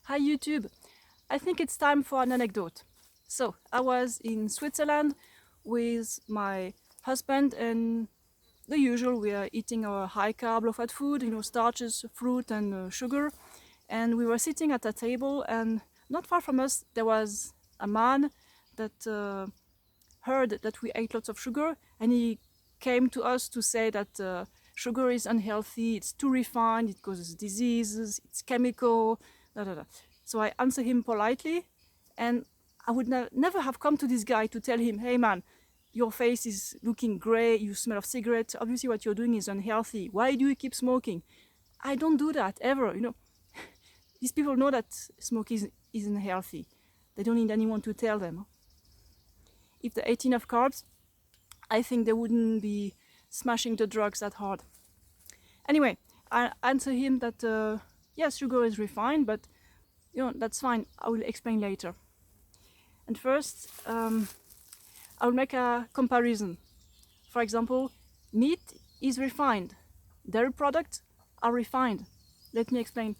Hi YouTube. I think it's time for an anecdote. So, I was in Switzerland with my husband and the usual, we are eating our high carb, low fat food, starches, fruit and sugar. And we were sitting at a table and not far from us there was a man that heard that we ate lots of sugar, and he came to us to say that sugar is unhealthy, it's too refined, it causes diseases, it's chemical, da, da, da. So I answered him politely, and I would never have come to this guy to tell him, hey man, your face is looking gray, you smell of cigarettes, obviously what you're doing is unhealthy, why do you keep smoking? I don't do that ever. These people know that smoking isn't healthy. They don't need anyone to tell them. If they ate enough carbs, I think they wouldn't be smashing the drugs that hard. Anyway, I answer him that yes, sugar is refined, but that's fine. I will explain later. And first, I will make a comparison. For example, meat is refined. Dairy products are refined. Let me explain.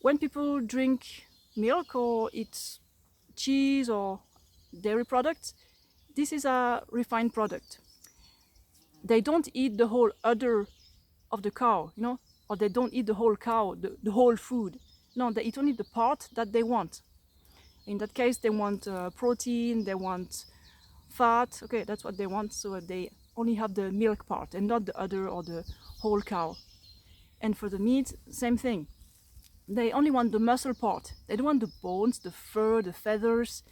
When people drink milk or eat cheese or dairy products, this is a refined product. They don't eat the whole udder of the cow, or they don't eat the whole cow, the whole food. No, they eat only the part that they want. In that case, they want protein, they want fat. Okay, that's what they want, so they only have the milk part and not the udder or the whole cow. And for the meat, same thing. They only want the muscle part. They don't want the bones, the fur, the feathers,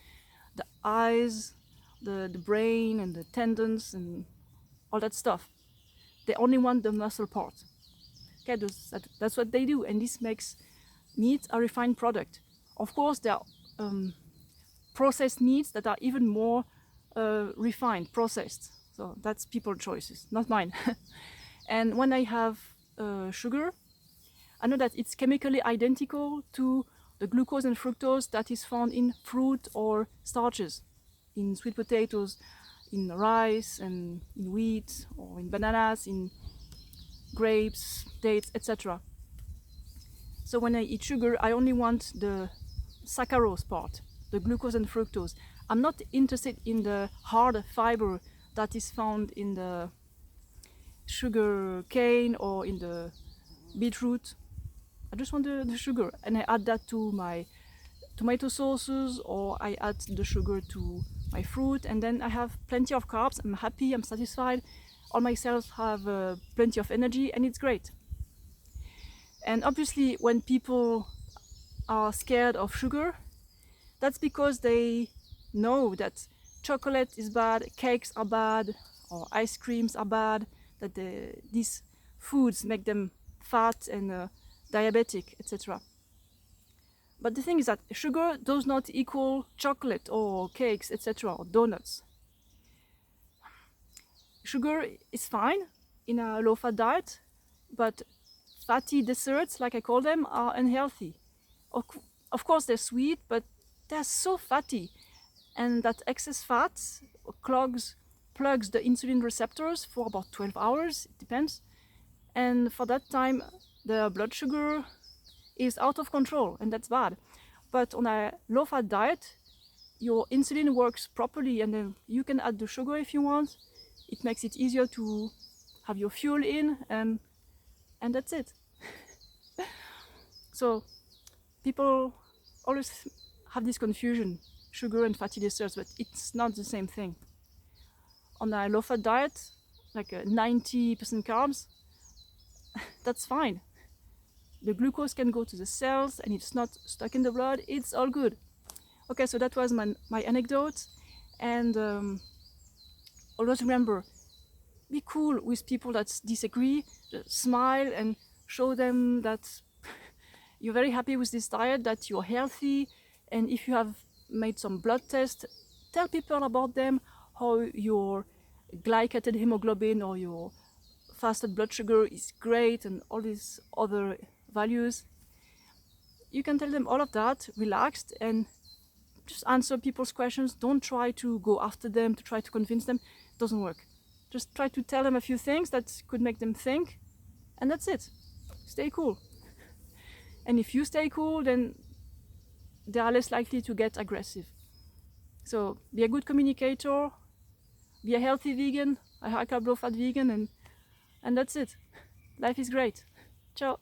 the eyes, the brain and the tendons and all that stuff. They only want the muscle part. Okay, that's what they do, and this makes meat a refined product. Of course, there are processed meats that are even more refined, processed. So that's people's choices, not mine. And when I have sugar, I know that it's chemically identical to the glucose and fructose that is found in fruit or starches, in sweet potatoes, in rice and in wheat, or in bananas, in grapes, dates, etc. So when I eat sugar, I only want the saccharose part, the glucose and fructose. I'm not interested in the hard fiber that is found in the sugar cane or in the beetroot. I just want the sugar, and I add that to my tomato sauces, or I add the sugar to my fruit, and then I have plenty of carbs. I'm happy, I'm satisfied. All my cells have plenty of energy, and it's great. And obviously, when people are scared of sugar, that's because they know that chocolate is bad, cakes are bad, or ice creams are bad, that these foods make them fat and diabetic, etc. But the thing is that sugar does not equal chocolate or cakes, etc., or donuts. Sugar is fine in a low-fat diet, but fatty desserts, like I call them, are unhealthy. Of course, they're sweet, but they're so fatty, and that excess fat plugs the insulin receptors for about 12 hours, it depends. And for that time, the blood sugar is out of control, and that's bad. But on a low-fat diet, your insulin works properly, and then you can add the sugar if you want. It makes it easier to have your fuel in, and that's it. So people always have this confusion, sugar and fatty desserts, but it's not the same thing. On a low-fat diet, like 90% carbs, that's fine. The glucose can go to the cells and it's not stuck in the blood, it's all good. Okay, so that was my anecdote, and always remember, be cool with people that disagree, just smile and show them that you're very happy with this diet, that you're healthy, and if you have made some blood tests, tell people about them, how your glycated hemoglobin or your fasted blood sugar is great and all these other values. You can tell them all of that, relaxed, and just answer people's questions. Don't try to go after them, to try to convince them. It doesn't work. Just try to tell them a few things that could make them think, and that's it. Stay cool. And if you stay cool, then they are less likely to get aggressive. So be a good communicator, be a healthy vegan, a high carb, low fat vegan, and that's it. Life is great. Ciao.